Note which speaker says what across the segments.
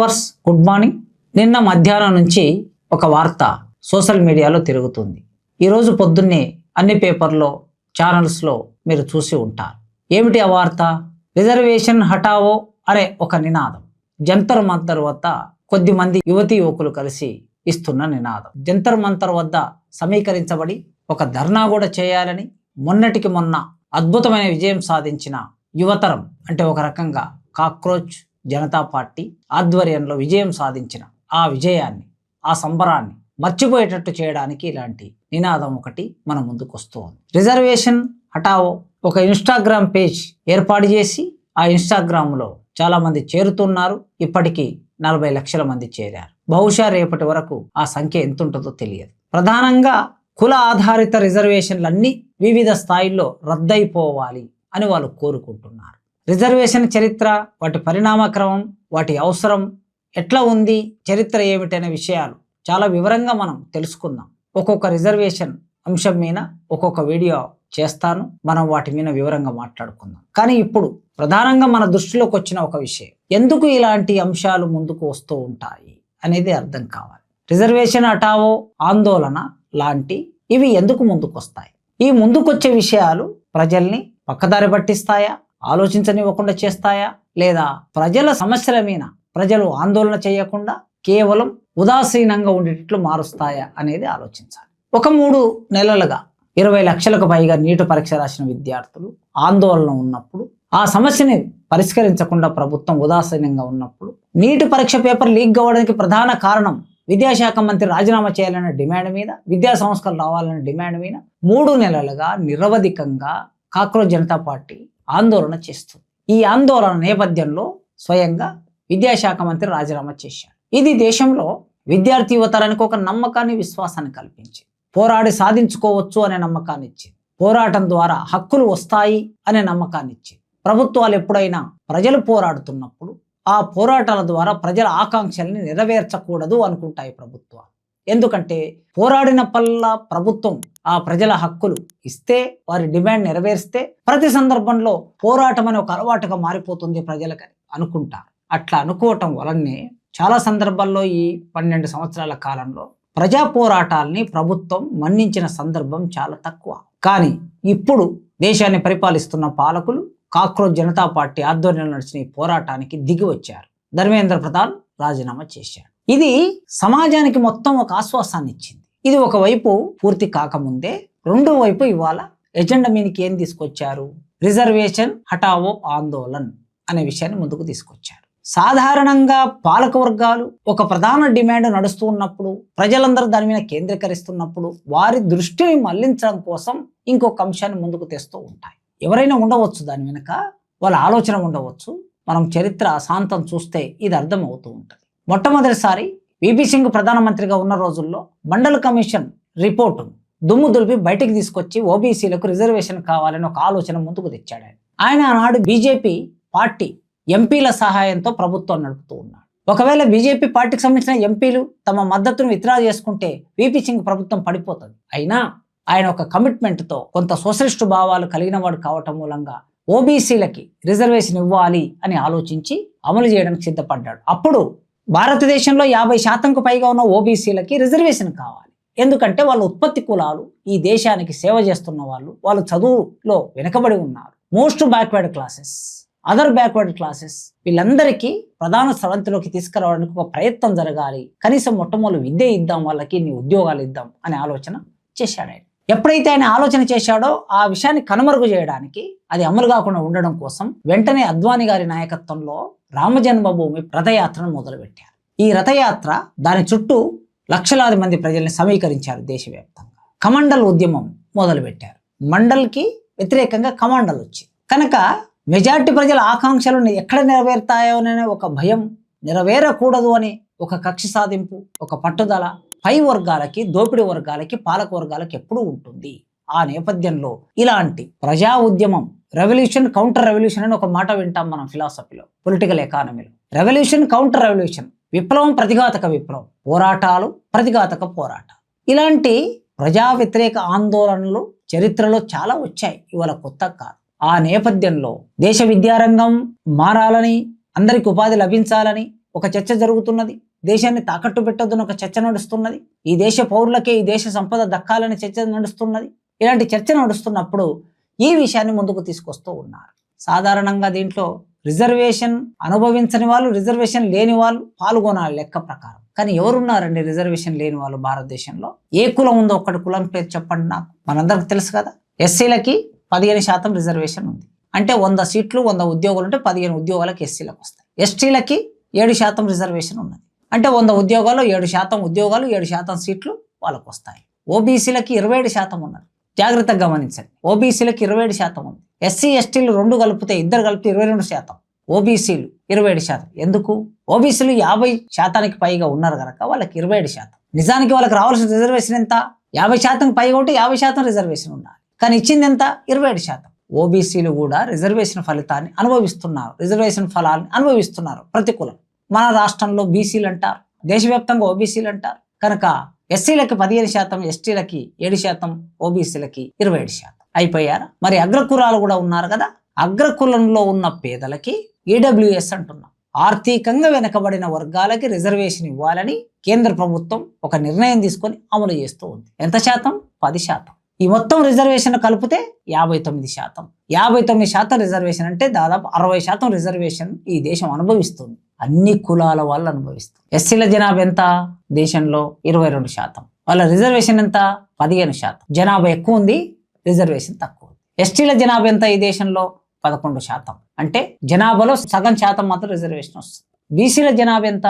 Speaker 1: Viewers good morning. నిన్న మధ్యాహ్నం నుంచి ఒక వార్త సోషల్ మీడియాలో తిరుగుతుంది. ఈరోజు పొద్దున్నే అన్ని పేపర్లో ఛానల్స్లో మీరు చూసి ఉంటారు. ఏమిటి ఆ వార్త? రిజర్వేషన్ హటావో అనే ఒక నినాదం జంతర్ మంతర్ వద్ద కొద్దిమంది యువతీ యువకులు కలిసి ఇస్తున్న నినాదం. జంతర్ మంతర్ వద్ద సమీకరించబడి ఒక ధర్నా కూడా చేయాలని మొన్నటికి మొన్న అద్భుతమైన విజయం సాధించిన యువతరం, అంటే ఒక రకంగా కాక్రోచ్ జనతా పార్టీ ఆధ్వర్యంలో విజయం సాధించిన ఆ విజయాన్ని, ఆ సంబరాన్ని మర్చిపోయేటట్టు చేయడానికి ఇలాంటి నినాదం ఒకటి మన ముందుకు వస్తూ ఉంది. రిజర్వేషన్ హటావో ఒక ఇన్స్టాగ్రామ్ పేజ్ ఏర్పాటు చేసి ఆ ఇన్స్టాగ్రామ్లో చాలా మంది చేరుతున్నారు. ఇప్పటికీ 40 లక్షల మంది చేరారు. బహుశా రేపటి వరకు ఆ సంఖ్య ఎంత ఉంటుందో తెలియదు. ప్రధానంగా కుల ఆధారిత రిజర్వేషన్లన్నీ వివిధ స్థాయిల్లో రద్దయిపోవాలి అని వాళ్ళు కోరుకుంటున్నారు. రిజర్వేషన్ చరిత్ర, వాటి పరిణామక్రమం, వాటి అవసరం ఎట్లా ఉంది, చరిత్ర ఏమిటనే విషయాలు చాలా వివరంగా మనం తెలుసుకుందాం. ఒక్కొక్క రిజర్వేషన్ అంశం మీద ఒక్కొక్క వీడియో చేస్తాను, మనం వాటి మీద వివరంగా మాట్లాడుకుందాం. కానీ ఇప్పుడు ప్రధానంగా మన దృష్టిలోకి వచ్చిన ఒక విషయం, ఎందుకు ఇలాంటి అంశాలు ముందుకు వస్తూ ఉంటాయి అనేది అర్థం కావాలి. రిజర్వేషన్ హటావో ఆందోళన లాంటి ఇవి ఎందుకు ముందుకు వస్తాయి? ఈ ముందుకొచ్చే విషయాలు ప్రజల్ని పక్కదారి పట్టిస్తాయా, ఆలోచించనివ్వకుండా చేస్తాయా, లేదా ప్రజల సమస్యల మీద ప్రజలు ఆందోళన చేయకుండా కేవలం ఉదాసీనంగా ఉండేటట్లు మారుస్తాయా అనేది ఆలోచించాలి. ఒక 3 నెలలుగా 20 లక్షలకు పైగా నీట్ పరీక్ష రాసిన విద్యార్థులు ఆందోళన ఉన్నప్పుడు, ఆ సమస్యని పరిష్కరించకుండా ప్రభుత్వం ఉదాసీనంగా ఉన్నప్పుడు, నీట్ పరీక్ష పేపర్ లీక్ అవ్వడానికి ప్రధాన కారణం విద్యాశాఖ మంత్రి రాజీనామా చేయాలనే డిమాండ్ మీద, విద్యా సంస్కరణ రావాలనే డిమాండ్ మీద 3 నెలలుగా నిరవధికంగా కాక్రోచ్ జనతా పార్టీ ఆందోళన చేస్తుంది. ఈ ఆందోళన నేపథ్యంలో స్వయంగా విద్యాశాఖ మంత్రి రాజీనామా చేశారు. ఇది దేశంలో విద్యార్థి యువతరానికి ఒక నమ్మకాన్ని, విశ్వాసాన్ని కల్పించింది. పోరాడి సాధించుకోవచ్చు అనే నమ్మకాన్ని ఇచ్చింది. పోరాటం ద్వారా హక్కులు వస్తాయి అనే నమ్మకాన్ని ఇచ్చింది. ప్రభుత్వాలు ఎప్పుడైనా ప్రజలు పోరాడుతున్నప్పుడు ఆ పోరాటాల ద్వారా ప్రజల ఆకాంక్షల్ని నెరవేర్చకూడదు అనుకుంటాయి ప్రభుత్వాలు. ఎందుకంటే పోరాడినప్పల్లా ప్రభుత్వం ఆ ప్రజల హక్కులు ఇస్తే, వారి డిమాండ్ నెరవేరిస్తే ప్రతి సందర్భంలో పోరాటం అనే ఒక అలవాటుగా మారిపోతుంది ప్రజలకని అనుకుంటారు. అట్లా అనుకోవటం వలనే చాలా సందర్భాల్లో ఈ 12 సంవత్సరాల కాలంలో ప్రజా పోరాటాలని ప్రభుత్వం మన్నించిన సందర్భం చాలా తక్కువ. కానీ ఇప్పుడు దేశాన్ని పరిపాలిస్తున్న పాలకులు కాక్రోచ్ జనతా పార్టీ ఆధ్వర్యంలో నడిచిన ఈ పోరాటానికి దిగి వచ్చారు. ధర్మేంద్ర ప్రధాన్ రాజీనామా చేశారు. ఇది సమాజానికి మొత్తం ఒక ఆశ్వాసాన్ని ఇచ్చింది. ఇది ఒకవైపు పూర్తి కాకముందే రెండో వైపు ఇవాళ ఎజెండా మీదకి ఏం తీసుకొచ్చారు? రిజర్వేషన్ హటావో ఆందోళన్ అనే విషయాన్ని ముందుకు తీసుకొచ్చారు. సాధారణంగా పాలక వర్గాలు ఒక ప్రధాన డిమాండ్ నడుస్తూ ఉన్నప్పుడు, ప్రజలందరూ దాని మీద కేంద్రీకరిస్తున్నప్పుడు వారి దృష్టిని మళ్లించడం కోసం ఇంకొక అంశాన్ని ముందుకు తెస్తూ ఉంటాయి. ఎవరైనా ఉండవచ్చు, దాని వెనుక వాళ్ళ ఆలోచన ఉండవచ్చు. మనం చరిత్ర శాంతం చూస్తే ఇది అర్థం అవుతూ ఉంటుంది. మొట్టమొదటిసారి విపి సింగ్ ప్రధానమంత్రిగా ఉన్న రోజుల్లో మండల్ కమిషన్ రిపోర్టు దుమ్ము దులిపి బయటికి తీసుకొచ్చి ఓబీసీలకు రిజర్వేషన్ కావాలని ఒక ఆలోచన ముందుకు తెచ్చాడు. ఆయన ఆనాడు బీజేపీ పార్టీ ఎంపీల సహాయంతో ప్రభుత్వం నడుపుతూ ఉన్నాడు. ఒకవేళ బీజేపీ పార్టీకి సంబంధించిన ఎంపీలు తమ మద్దతును విత్డ్రా చేసుకుంటే విపి సింగ్ ప్రభుత్వం పడిపోతుంది. అయినా ఆయన ఒక కమిట్మెంట్తో, కొంత సోషలిస్టు భావాలు కలిగిన వాడు కావటం మూలంగా ఓబీసీలకి రిజర్వేషన్ ఇవ్వాలి అని ఆలోచించి అమలు చేయడానికి సిద్ధపడ్డాడు. అప్పుడు భారతదేశంలో 50% పైగా ఉన్న ఓబీసీలకి రిజర్వేషన్ కావాలి. ఎందుకంటే వాళ్ళు ఉత్పత్తి కులాలు, ఈ దేశానికి సేవ చేస్తున్న వాళ్ళు, వాళ్ళు చదువులో వెనకబడి ఉన్నారు. Most backward classes, other backward classes, వీళ్ళందరికీ ప్రధాన స్రవంతిలోకి తీసుకురావడానికి ఒక ప్రయత్నం జరగాలి. కనీసం మొట్టమొదటి విద్య ఇద్దాం, వాళ్ళకి ఇన్ని ఉద్యోగాలు ఇద్దాం అనే ఆలోచన చేశాడు ఆయన. ఎప్పుడైతే ఆయన ఆలోచన చేశాడో ఆ విషయాన్ని కనుమరుగు చేయడానికి, అది అమలు కాకుండా ఉండడం కోసం వెంటనే అద్వానీ గారి నాయకత్వంలో రామజన్మభూమి రథయాత్రను మొదలుపెట్టారు. ఈ రథయాత్ర, దాని చుట్టూ లక్షలాది మంది ప్రజల్ని సమీకరించారు. దేశవ్యాప్తంగా కమాండల్ ఉద్యమం మొదలుపెట్టారు. మండల్కి వ్యతిరేకంగా కమాండల్ వచ్చింది కనుక మెజార్టీ ప్రజల ఆకాంక్షలను ఎక్కడ నెరవేరుతాయో అనే ఒక భయం, నెరవేరకూడదు అని ఒక కక్ష సాధింపు, ఒక పట్టుదల పై వర్గాలకి, దోపిడీ వర్గాలకి, పాలక వర్గాలకి ఎప్పుడూ ఉంటుంది. ఆ నేపథ్యంలో ఇలాంటి ప్రజా ఉద్యమం, రెవల్యూషన్ కౌంటర్ రెవల్యూషన్ అని ఒక మాట వింటాం మనం ఫిలాసఫీలో, పొలిటికల్ ఎకానమీలో. రెవల్యూషన్ కౌంటర్ రెవల్యూషన్, విప్లవం ప్రతిఘాతక విప్లవం, పోరాటాలు ప్రతిఘాతక పోరాటాలు. ఇలాంటి ప్రజా వ్యతిరేక ఆందోళనలు చరిత్రలో చాలా వచ్చాయి, ఇవాళ కొత్త కాదు. ఆ నేపథ్యంలో దేశ విద్యారంగం మారాలని, అందరికి ఉపాధి లభించాలని, ఒక చర్చ జరుగుతున్నది. దేశాన్ని తాకట్టు పెట్టొద్దని ఒక చర్చ నడుస్తున్నది. ఈ దేశ పౌరులకే ఈ దేశ సంపద దక్కాలని చర్చ నడుస్తున్నది. ఇలాంటి చర్చ నడుస్తున్నప్పుడు ఈ విషయాన్ని ముందుకు తీసుకొస్తూ ఉన్నారు. సాధారణంగా దీంట్లో రిజర్వేషన్ అనుభవించని వాళ్ళు, రిజర్వేషన్ లేని వాళ్ళు పాల్గొనాలి లెక్క ప్రకారం. కానీ ఎవరున్నారండి రిజర్వేషన్ లేని వాళ్ళు భారతదేశంలో? ఏ కులం ఉందో ఒక్కటి కులం పేరు చెప్పండి నాకు. మనందరికి తెలుసు కదా, ఎస్సీలకి 15% రిజర్వేషన్ ఉంది. అంటే 100 సీట్లు 100 ఉద్యోగాలు ఉంటే 15 ఉద్యోగాలకు ఎస్సీలకు వస్తాయి. ఎస్టీలకి 7% రిజర్వేషన్ ఉన్నది. అంటే 100 ఉద్యోగాలు 7% ఉద్యోగాలు 7% సీట్లు వాళ్ళకు వస్తాయి. ఓబీసీలకి 27% ఉన్నారు. జాగ్రత్తగా గమనించండి, ఓబీసీలకి 27% ఉంది. ఎస్సీ ఎస్టీలు 2 కలిపితే ఇద్దరు కలిపితే 22%, ఓబీసీలు 27%. ఎందుకు? ఓబీసీలు 50% పైగా ఉన్నారు కనుక వాళ్ళకి 27%. నిజానికి వాళ్ళకి రావాల్సిన రిజర్వేషన్ ఎంత? 50% పైగా ఉంటే 50% రిజర్వేషన్ ఉండాలి. కానీ ఇచ్చింది ఎంత? 27%. ఓబీసీలు కూడా రిజర్వేషన్ ఫలితాన్ని అనుభవిస్తున్నారు, రిజర్వేషన్ ఫలాన్ని అనుభవిస్తున్నారు. ప్రతికూలం. మన రాష్ట్రంలో బీసీలు అంటారు, దేశవ్యాప్తంగా ఓబీసీలు అంటారు. కనుక ఎస్సీలకి 15%, ఎస్టీలకి 7%, ఓబీసీలకి 27%. అయిపోయారా? మరి అగ్రకులాలు కూడా ఉన్నారు కదా. అగ్రకులంలో ఉన్న పేదలకి ఈడబ్ల్యూఎస్ అంటున్నాం. ఆర్థికంగా వెనకబడిన వర్గాలకి రిజర్వేషన్ ఇవ్వాలని కేంద్ర ప్రభుత్వం ఒక నిర్ణయం తీసుకొని అమలు చేస్తూ ఉంది. ఎంత శాతం? 10%. ఈ మొత్తం రిజర్వేషన్ కలిపితే 59%. 59% రిజర్వేషన్ అంటే దాదాపు 60% రిజర్వేషన్ ఈ దేశం అనుభవిస్తుంది. అన్ని కులాల వాళ్ళు అనుభవిస్తారు. ఎస్సీల జనాభా ఎంత దేశంలో? 22%. వాళ్ళ రిజర్వేషన్ ఎంత? 15%. జనాభా ఎక్కువ ఉంది, రిజర్వేషన్ తక్కువ ఉంది. ఎస్టీల జనాభా ఎంత ఈ దేశంలో? 11%. అంటే జనాభాలో సగం శాతం మాత్రం రిజర్వేషన్ వస్తుంది. బీసీల జనాభా ఎంత?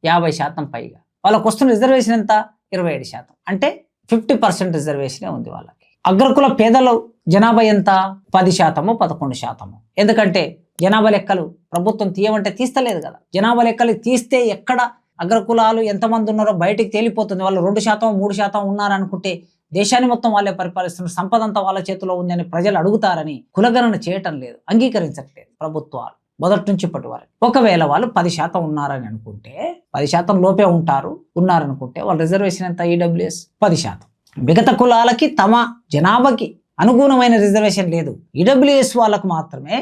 Speaker 1: 50% పైగా. వాళ్ళకు వస్తున్న రిజర్వేషన్ ఎంత? 27%. అంటే 50% రిజర్వేషనే ఉంది వాళ్ళకి. అగ్రకుల పేదల జనాభా ఎంత? 10%, 11%. ఎందుకంటే జనాభా లెక్కలు ప్రభుత్వం తీయమంటే తీస్తలేదు కదా. జనాభా లెక్కలు తీస్తే ఎక్కడ అగ్రకులాలు ఎంతమంది ఉన్నారో బయటికి తేలిపోతుంది. వాళ్ళు 2%, 3% ఉన్నారనుకుంటే దేశాన్ని మొత్తం వాళ్ళే పరిపాలిస్తున్నారు, సంపద అంతా వాళ్ళ చేతిలో ఉందని ప్రజలు అడుగుతారని కులగణన చేయటం లేదు, అంగీకరించట్లేదు ప్రభుత్వాలు మొదటి నుంచి ఇప్పటి వరకు. ఒకవేళ వాళ్ళు 10% ఉన్నారని అనుకుంటే, 10% లోపే ఉన్నారనుకుంటే వాళ్ళ రిజర్వేషన్ ఎంత? ఈడబ్ల్యూఎస్ 10%. మిగతా కులాలకి తమ జనాభాకి అనుగుణమైన రిజర్వేషన్ లేదు. ఈడబ్ల్యూఎస్ వాళ్ళకు మాత్రమే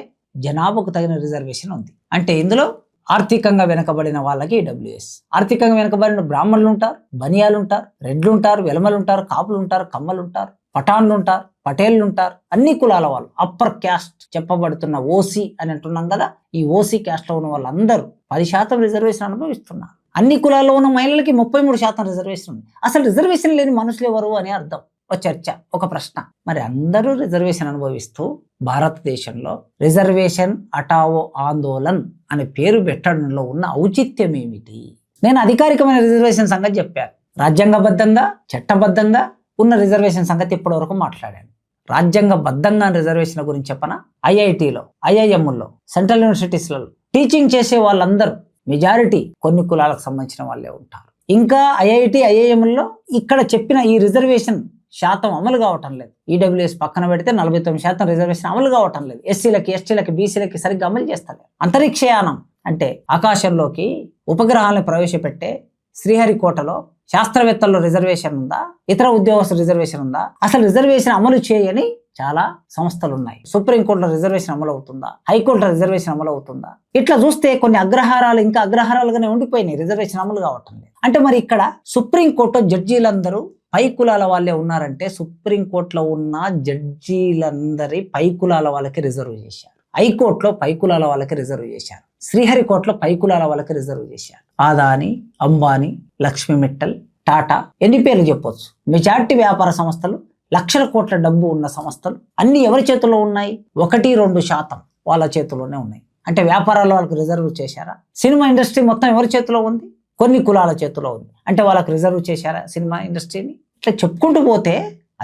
Speaker 1: జనాభాకు తగిన రిజర్వేషన్ ఉంది. అంటే ఇందులో ఆర్థికంగా వెనకబడిన వాళ్ళకి ఈడబ్ల్యూఎస్. ఆర్థికంగా వెనకబడిన బ్రాహ్మణులు ఉంటారు, బనియాలు ఉంటారు, రెడ్లు ఉంటారు, వెలమలు ఉంటారు, కాపులు ఉంటారు, కమ్మలు ఉంటారు, పఠాన్లు ఉంటారు, పటేళ్లు ఉంటారు. అన్ని కులాల వాళ్ళు అప్పర్ క్యాస్ట్ చెప్పబడుతున్న ఓసీ అని అంటున్నాం కదా. ఈ ఓసీ క్యాస్ట్ లో ఉన్న వాళ్ళందరూ 10% రిజర్వేషన్ అనుభవిస్తున్నారు. అన్ని కులాల్లో ఉన్న మహిళలకి 33% రిజర్వేషన్ ఉంది. అసలు రిజర్వేషన్ లేని మనుషులు ఎవరు అని అర్థం. ఒక చర్చ, ఒక ప్రశ్న. మరి అందరూ రిజర్వేషన్ అనుభవిస్తూ భారతదేశంలో రిజర్వేషన్ హటావో ఆందోళన్ అనే పేరు పెట్టడంలో ఉన్న ఔచిత్యం ఏమిటి? నేను అధికారికమైన రిజర్వేషన్ సంగతి చెప్పాను. రాజ్యాంగబద్ధంగా చట్టబద్ధంగా ఉన్న రిజర్వేషన్ సంగతి ఇప్పటి వరకు మాట్లాడాను. రాజ్యాంగబద్ధంగా రిజర్వేషన్ గురించి చెప్పనా? ఐఐటీలో, ఐఐఎంలో, సెంట్రల్ యూనివర్సిటీస్లలో టీచింగ్ చేసే వాళ్ళందరూ మెజారిటీ కొన్ని కులాలకు సంబంధించిన వాళ్ళే ఉంటారు. ఇంకా ఐఐటి, ఐఐఎంలో ఇక్కడ చెప్పిన ఈ రిజర్వేషన్ శాతం అమలు కావటం లేదు. ఈడబ్ల్యూఎస్ పక్కన పెడితే 49% రిజర్వేషన్ అమలు కావటం లేదు. ఎస్సీలకి, ఎస్టీలకి, బీసీలకి సరిగ్గా అమలు చేస్తలేదు. అంతరిక్షయానం అంటే ఆకాశంలోకి ఉపగ్రహాలను ప్రవేశపెట్టే శ్రీహరికోటలో శాస్త్రవేత్తల్లో రిజర్వేషన్ ఉందా? ఇతర ఉద్యోగస్తుల రిజర్వేషన్ ఉందా? అసలు రిజర్వేషన్ అమలు చేయని చాలా సంస్థలు ఉన్నాయి. సుప్రీంకోర్టులో రిజర్వేషన్ అమలు అవుతుందా? హైకోర్టులో రిజర్వేషన్ అమలు అవుతుందా? ఇట్లా చూస్తే కొన్ని అగ్రహారాలు ఇంకా అగ్రహారాలుగానే ఉండిపోయినాయి, రిజర్వేషన్ అమలు కావటం లేదు. అంటే మరి ఇక్కడ సుప్రీంకోర్టు జడ్జీలందరూ పై కులాల వాళ్ళే ఉన్నారంటే సుప్రీంకోర్టులో ఉన్న జడ్జీలందరి పై కులాల వాళ్ళకి రిజర్వ్ చేశారు. హైకోర్టులో పై కులాల వాళ్ళకి రిజర్వ్ చేశారు. శ్రీహరికోటలో పై కులాల వాళ్ళకి రిజర్వ్ చేశారు. ఆదాని, అంబానీ, లక్ష్మీ మిట్టల్, టాటా, ఎన్ని పేర్లు చెప్పొచ్చు. మెజార్టీ వ్యాపార సంస్థలు, లక్షల కోట్ల డబ్బు ఉన్న సంస్థలు అన్ని ఎవరి చేతుల్లో ఉన్నాయి? 1-2% వాళ్ళ చేతుల్లోనే ఉన్నాయి. అంటే వ్యాపారాల్లో వాళ్ళకి రిజర్వ్ చేశారా? సినిమా ఇండస్ట్రీ మొత్తం ఎవరి చేతిలో ఉంది? కొన్ని కులాల చేతిలో ఉంది. అంటే వాళ్ళకి రిజర్వ్ చేశారా సినిమా ఇండస్ట్రీని? ఇట్లా చెప్పుకుంటూ పోతే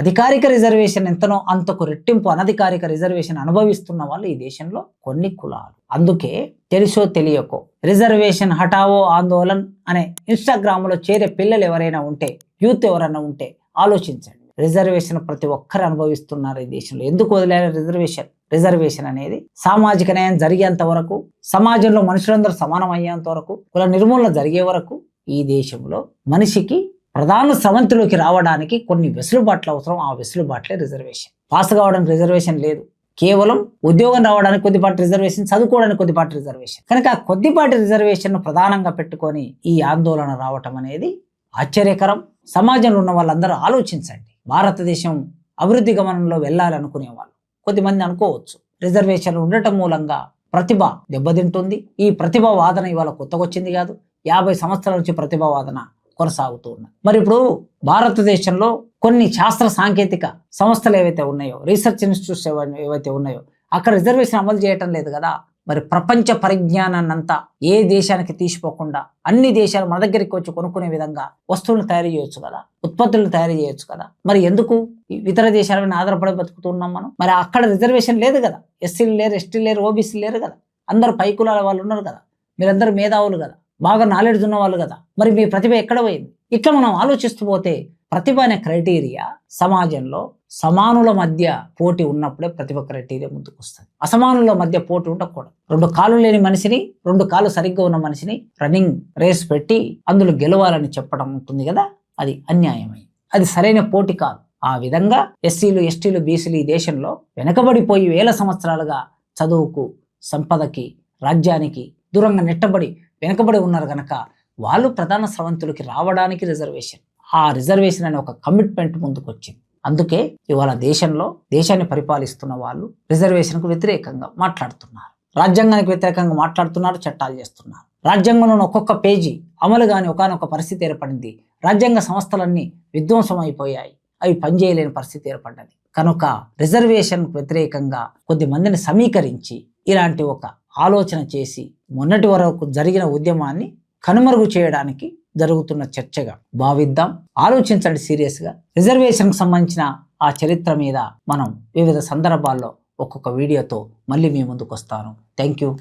Speaker 1: అధికారిక రిజర్వేషన్ ఎంతనో అంతకు రెట్టింపు అనధికారిక రిజర్వేషన్ అనుభవిస్తున్న వాళ్ళు ఈ దేశంలో కొన్ని కులాలు. అందుకే తెలుసో తెలియకో రిజర్వేషన్ హటావో ఆందోళన్ అనే ఇన్స్టాగ్రామ్లో చేరే పిల్లలు ఎవరైనా ఉంటే, యూత్ ఎవరైనా ఉంటే ఆలోచించండి. రిజర్వేషన్ ప్రతి ఒక్కరు అనుభవిస్తున్నారు ఈ దేశంలో. ఎందుకు వదిలేరు రిజర్వేషన్ అనేది? సామాజిక న్యాయం జరిగేంత వరకు, సమాజంలో మనుషులందరూ సమానం అయ్యేంత వరకు, కుల నిర్మూలన జరిగే వరకు ఈ దేశంలో మనిషికి ప్రధాన స్రవంతిలోకి రావడానికి కొన్ని వెసులుబాట్లు అవసరం. ఆ వెసులుబాట్లే రిజర్వేషన్. పాస్ కావడానికి రిజర్వేషన్ లేదు, కేవలం ఉద్యోగం రావడానికి కొద్దిపాటి రిజర్వేషన్, చదువుకోవడానికి కొద్దిపాటి రిజర్వేషన్. కనుక ఆ కొద్దిపాటి రిజర్వేషన్ ప్రధానంగా పెట్టుకొని ఈ ఆందోళన రావటం అనేది ఆశ్చర్యకరం. సమాజంలో ఉన్న వాళ్ళందరూ ఆలోచించండి. భారతదేశం అభివృద్ధి గమనంలో వెళ్ళాలనుకునే వాళ్ళు కొద్దిమంది అనుకోవచ్చు, రిజర్వేషన్లు ఉండటం మూలంగా ప్రతిభ దెబ్బతింటుంది. ఈ ప్రతిభ వాదన ఇవాళ కొత్తగా వచ్చింది కాదు, 50 సంవత్సరాల నుంచి ప్రతిభ వాదన కొనసాగుతూ ఉన్నాయి. మరి ఇప్పుడు భారతదేశంలో కొన్ని శాస్త్ర సాంకేతిక సంస్థలు ఏవైతే ఉన్నాయో, రీసెర్చ్ ఇన్స్టిట్యూట్స్ ఏవైతే ఉన్నాయో, అక్కడ రిజర్వేషన్ అమలు చేయటం లేదు కదా. మరి ప్రపంచ పరిజ్ఞానాన్ని అంతా ఏ దేశానికి తీసిపోకుండా అన్ని దేశాలు మన దగ్గరికి వచ్చి కొనుక్కునే విధంగా వస్తువులను తయారు చేయొచ్చు కదా, ఉత్పత్తులను తయారు చేయొచ్చు కదా. మరి ఎందుకు ఇతర దేశాల మీద ఆధారపడి బతుకుతున్నాం మనం? మరి అక్కడ రిజర్వేషన్ లేదు కదా, ఎస్సీలు లేరు, ఎస్టీలు లేరు, ఓబీసీలు లేరు కదా, అందరు పై కులాల వాళ్ళు ఉన్నారు కదా, మీరందరూ మేధావులు కదా, బాగా నాలెడ్జ్ ఉన్న వాళ్ళు కదా. మరి మీ ప్రతిభ ఎక్కడ పోయింది? ఇట్లా మనం ఆలోచిస్తూ పోతే ప్రతిభ అనే క్రైటీరియా సమాజంలో సమానుల మధ్య పోటీ ఉన్నప్పుడే ప్రతిభ క్రైటీరియా ముందుకు వస్తుంది. అసమానుల మధ్య పోటీ ఉండకూడదు. 2 కాళ్ళు లేని మనిషిని, 2 కాళ్ళు సరిగ్గా ఉన్న మనిషిని రన్నింగ్ రేస్ పెట్టి అందులో గెలవాలని చెప్పడం ఉంటుంది కదా, అది అన్యాయమై, అది సరైన పోటీ కాదు. ఆ విధంగా ఎస్సీలు, ఎస్టీలు, బీసీలు ఈ దేశంలో వెనకబడిపోయి వేల సంవత్సరాలుగా చదువుకు, సంపదకి, రాజ్యానికి దూరంగా నెట్టబడి వెనకబడి ఉన్నారు కనుక వాళ్ళు ప్రధాన స్రవంతులకి రావడానికి ఆ రిజర్వేషన్ అనే ఒక కమిట్మెంట్ ముందుకు వచ్చింది. అందుకే ఇవాళ దేశాన్ని పరిపాలిస్తున్న వాళ్ళు రిజర్వేషన్కు వ్యతిరేకంగా మాట్లాడుతున్నారు, రాజ్యాంగానికి వ్యతిరేకంగా మాట్లాడుతున్నారు, చట్టాలు చేస్తున్నారు. రాజ్యాంగంలోని ఒక్కొక్క పేజీ అమలు కాని ఒకానొక పరిస్థితి ఏర్పడింది. రాజ్యాంగ సంస్థలన్నీ విధ్వంసం అయిపోయాయి, అవి పనిచేయలేని పరిస్థితి ఏర్పడ్డది. కనుక రిజర్వేషన్కు వ్యతిరేకంగా కొద్ది మందిని సమీకరించి ఇలాంటి ఒక ఆలోచన చేసి మొన్నటి వరకు జరిగిన ఉద్యమాన్ని కనుమరుగు చేయడానికి జరుగుతున్న చర్చగా భావిద్దాం. ఆలోచించండి సీరియస్గా. రిజర్వేషన్కు సంబంధించిన ఆ చరిత్ర మీద మనం వివిధ సందర్భాల్లో ఒక్కొక్క వీడియోతో మళ్ళీ మీ ముందుకు వస్తాను. Thank you.